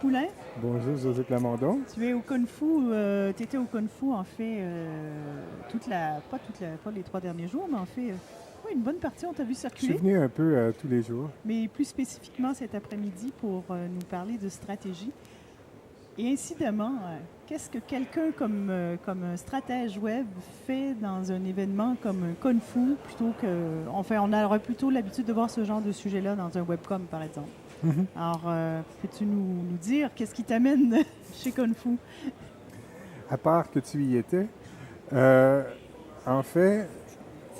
Poulain. Bonjour, José Plamondon. Tu es au Kung Fu, tu étais au Kung Fu en fait, pas les 3 derniers jours, mais en fait, oui, une bonne partie, on t'a vu Je suis circuler, venu un peu tous les jours. mais plus spécifiquement cet après-midi pour nous parler de stratégie. Et incidemment, qu'est-ce que quelqu'un comme un stratège web fait dans un événement comme un Kung Fu plutôt que. Enfin, on aurait plutôt l'habitude de voir ce genre de sujet-là dans un webcom, par exemple. Mhm. Alors, peux-tu nous dire qu'est-ce qui t'amène chez Kung Fu? À part que tu y étais, euh, en fait,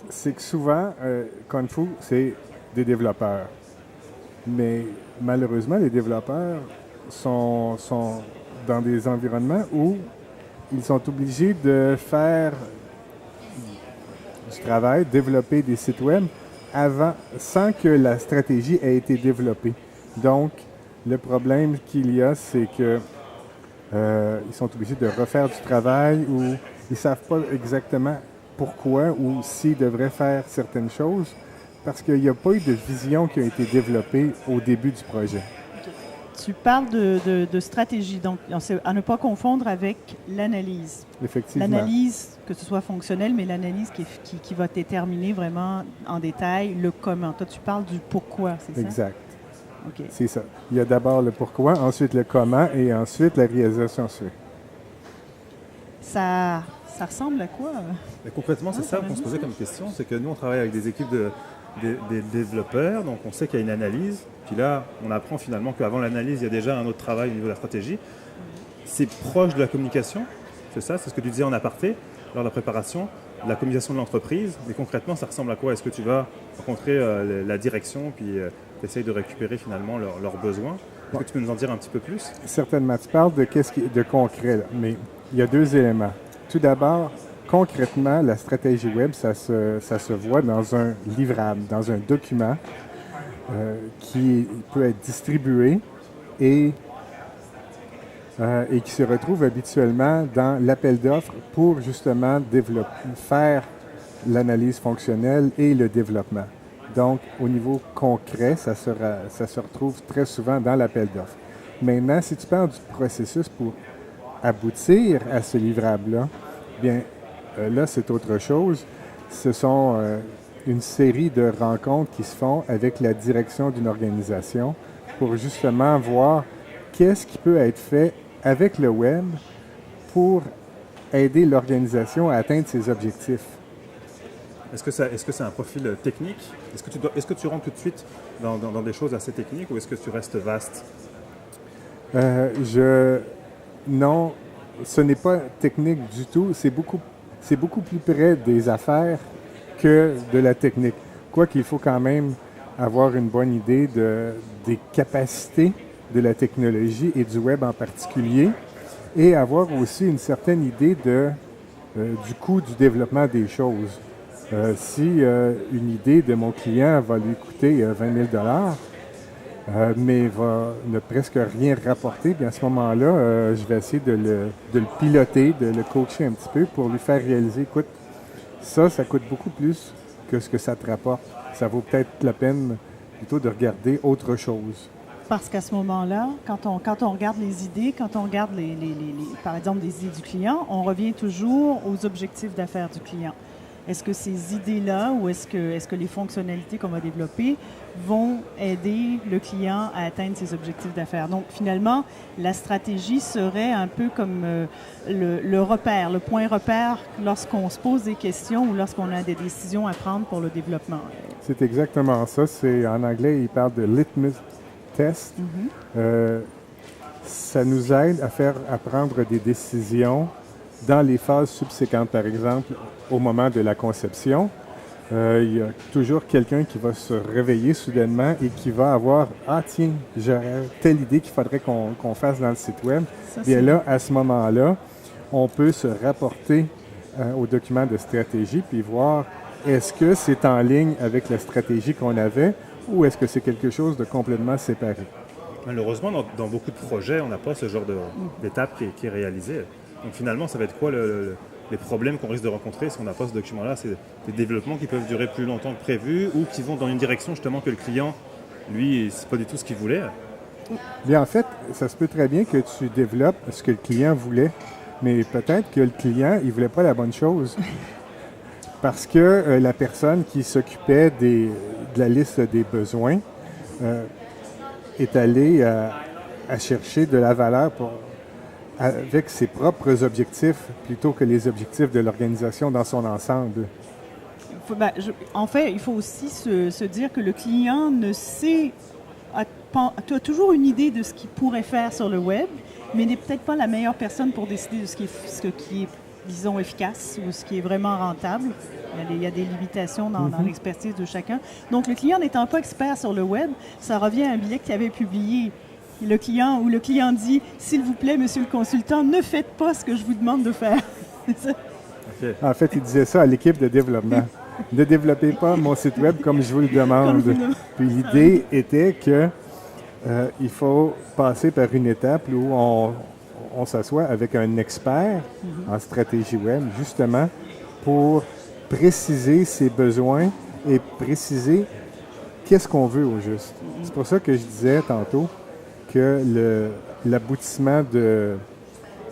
c'est que souvent, Kung Fu, c'est des développeurs. Mais malheureusement, les développeurs sont dans des environnements où ils sont obligés de faire du travail, développer des sites web avant, sans que la stratégie ait été développée. Donc, le problème qu'il y a, c'est que ils sont obligés de refaire du travail ou ils ne savent pas exactement pourquoi ou s'ils devraient faire certaines choses parce qu'il n'y a pas eu de vision qui a été développée au début du projet. Tu parles de stratégie, donc à ne pas confondre avec l'analyse. Effectivement. L'analyse, que ce soit fonctionnelle, mais l'analyse qui va déterminer vraiment en détail le comment. Toi, tu parles du pourquoi, c'est ça? Exact. OK. C'est ça. Il y a d'abord le pourquoi, ensuite le comment et ensuite la réalisation suit. Ça ressemble à quoi? Mais concrètement, c'est ça qu'on se posait comme question, c'est que nous, on travaille avec des équipes des développeurs, donc on sait qu'il y a une analyse, puis là, on apprend finalement qu'avant l'analyse, il y a déjà un autre travail au niveau de la stratégie. C'est proche de la communication, c'est ça, c'est ce que tu disais en aparté, lors de la préparation, la communication de l'entreprise, mais concrètement, ça ressemble à quoi? Est-ce que tu vas rencontrer la direction, puis tu essayes de récupérer finalement leurs besoins? Est-ce que tu peux nous en dire un petit peu plus? Certainement. Tu parles de qu'est-ce qui est de concret, là, mais il y a deux éléments. Tout d'abord, concrètement, la stratégie web, ça se voit dans un livrable, dans un document qui peut être distribué et qui se retrouve habituellement dans l'appel d'offres pour justement faire l'analyse fonctionnelle et le développement. Donc, au niveau concret, ça se retrouve très souvent dans l'appel d'offres. Maintenant, si tu parles du processus pour aboutir à ce livrable-là, bien, là, c'est autre chose. Ce sont une série de rencontres qui se font avec la direction d'une organisation pour justement voir qu'est-ce qui peut être fait avec le web pour aider l'organisation à atteindre ses objectifs. Est-ce que c'est un profil technique? Est-ce que tu rentres tout de suite dans des choses assez techniques ou est-ce que tu restes vaste? Non, ce n'est pas technique du tout. C'est beaucoup plus près des affaires que de la technique. Quoique il faut quand même avoir une bonne idée des capacités de la technologie et du web en particulier, et avoir aussi une certaine idée du coût du développement des choses. Si une idée de mon client va lui coûter 20 000 mais va ne presque rien rapporter, bien à ce moment-là, je vais essayer de le piloter, de le coacher un petit peu pour lui faire réaliser, écoute, ça coûte beaucoup plus que ce que ça te rapporte. Ça vaut peut-être la peine plutôt de regarder autre chose. Parce qu'à ce moment-là, quand on regarde les idées, quand on regarde par exemple les idées du client, on revient toujours aux objectifs d'affaires du client. Est-ce que ces idées-là ou est-ce que les fonctionnalités qu'on va développer vont aider le client à atteindre ses objectifs d'affaires? Donc, finalement, la stratégie serait un peu comme le repère, le point repère lorsqu'on se pose des questions ou lorsqu'on a des décisions à prendre pour le développement. C'est exactement ça. En anglais, il parle de litmus test. Ça nous aide à prendre des décisions dans les phases subséquentes, par exemple, au moment de la conception. Il y a toujours quelqu'un qui va se réveiller soudainement et qui va avoir « Ah tiens, j'aurais telle idée qu'il faudrait qu'on fasse dans le site web ». Bien là, à ce moment-là, on peut se rapporter au document de stratégie puis voir est-ce que c'est en ligne avec la stratégie qu'on avait ou est-ce que c'est quelque chose de complètement séparé. Malheureusement, dans beaucoup de projets, on n'a pas ce genre d'étape qui est réalisée. Donc finalement, ça va être quoi les problèmes qu'on risque de rencontrer si on n'a pas ce document-là? C'est des développements qui peuvent durer plus longtemps que prévu ou qui vont dans une direction justement que le client, lui, c'est pas du tout ce qu'il voulait. Bien, en fait, ça se peut très bien que tu développes ce que le client voulait, mais peut-être que le client, il ne voulait pas la bonne chose. Parce que la personne qui s'occupait de la liste des besoins est allée à chercher de la valeur avec ses propres objectifs plutôt que les objectifs de l'organisation dans son ensemble. En fait, il faut aussi se dire que le client a toujours une idée de ce qu'il pourrait faire sur le web, mais n'est peut-être pas la meilleure personne pour décider de ce qui est disons, efficace ou ce qui est vraiment rentable. Il y a des limitations dans l'expertise de chacun. Donc, le client n'étant pas expert sur le web, ça revient à un billet qu'il avait publié. Le client dit « S'il vous plaît, monsieur le consultant, ne faites pas ce que je vous demande de faire. » Okay. En fait, il disait ça à l'équipe de développement. Ne développez pas mon site web comme je vous le demande. Puis l'idée était que il faut passer par une étape où on s'assoit avec un expert en stratégie web, justement, pour préciser ses besoins et préciser qu'est-ce qu'on veut au juste. C'est pour ça que je disais tantôt que l'aboutissement de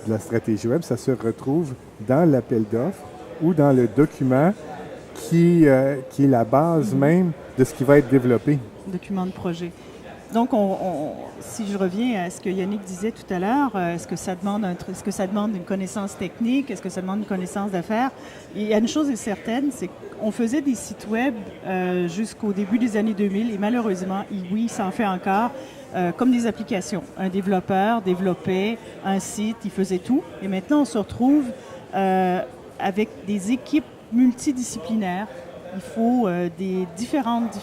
la stratégie web, ça se retrouve dans l'appel d'offres ou dans le document qui est la base même de ce qui va être développé. Document de projet. Donc, si je reviens à ce que Yannick disait tout à l'heure, est-ce que ça demande une connaissance technique? Est-ce que ça demande une connaissance d'affaires? Il y a une chose est certaine, c'est qu'on faisait des sites web jusqu'au début des années 2000 et malheureusement, oui, ça en fait encore, comme des applications. Un développeur développait un site, il faisait tout. Et maintenant, on se retrouve avec des équipes multidisciplinaires. Il faut des différentes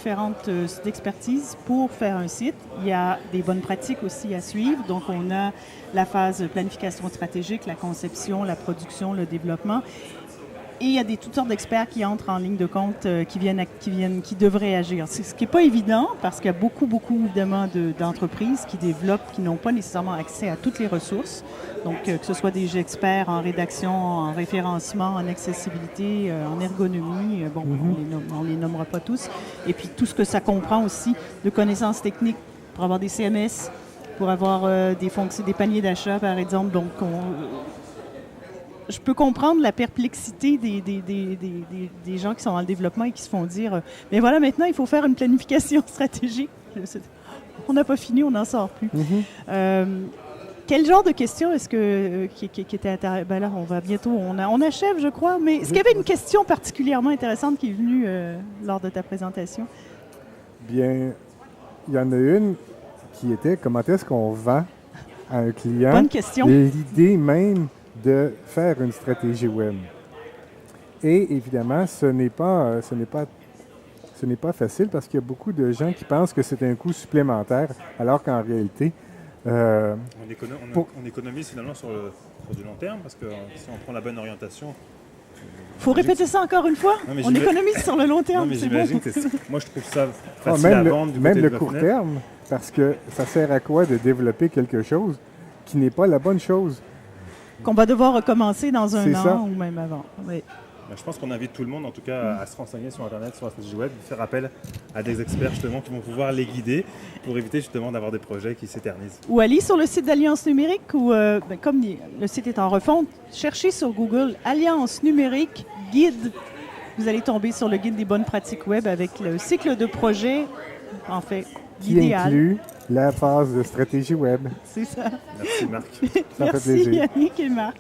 expertises pour faire un site. Il y a des bonnes pratiques aussi à suivre. Donc, on a la phase de planification stratégique, la conception, la production, le développement. Et il y a toutes sortes d'experts qui entrent en ligne de compte, qui devraient agir. Ce qui n'est pas évident parce qu'il y a beaucoup évidemment d'entreprises qui développent, qui n'ont pas nécessairement accès à toutes les ressources. Donc, que ce soit des experts en rédaction, en référencement, en accessibilité, en ergonomie, on ne les nommera pas tous. Et puis, tout ce que ça comprend aussi de connaissances techniques pour avoir des CMS, pour avoir des paniers d'achat, par exemple. Donc, je peux comprendre la perplexité des gens qui sont dans le développement et qui se font dire « Mais voilà, maintenant, il faut faire une planification stratégique. » On n'a pas fini, on n'en sort plus. Quel genre de questions est-ce qui était intéressant? Ben là, on va bientôt, on achève, je crois. Mais est-ce qu'il y avait une question particulièrement intéressante qui est venue lors de ta présentation? Bien, il y en a une qui était comment est-ce qu'on vend à un client Bonne question. L'idée même de faire une stratégie web. Et évidemment, ce n'est pas facile parce qu'il y a beaucoup de gens qui pensent que c'est un coût supplémentaire, alors qu'en réalité, on économise finalement sur du long terme parce que si on prend la bonne orientation. Il faut répéter ça encore une fois. On économise sur le long terme. Non, mais j'imagine que moi je trouve ça facile même à vendre du côté même de le la court fenêtre. terme, parce que ça sert à quoi de développer quelque chose qui n'est pas la bonne chose? Qu'on va devoir recommencer dans un an ça. ou même avant. Oui. Je pense qu'on invite tout le monde, en tout cas, à se renseigner sur Internet, sur la stratégie web, faire appel à des experts justement qui vont pouvoir les guider pour éviter justement d'avoir des projets qui s'éternisent. Ou aller sur le site d'Alliance Numérique, ou comme le site est en refonte, cherchez sur Google Alliance Numérique guide. Vous allez tomber sur le guide des bonnes pratiques web avec le cycle de projet, en fait, qui idéal. inclut la phase de stratégie web. C'est ça. Merci Marc. Ça Merci fait plaisir. Yannick et Marc.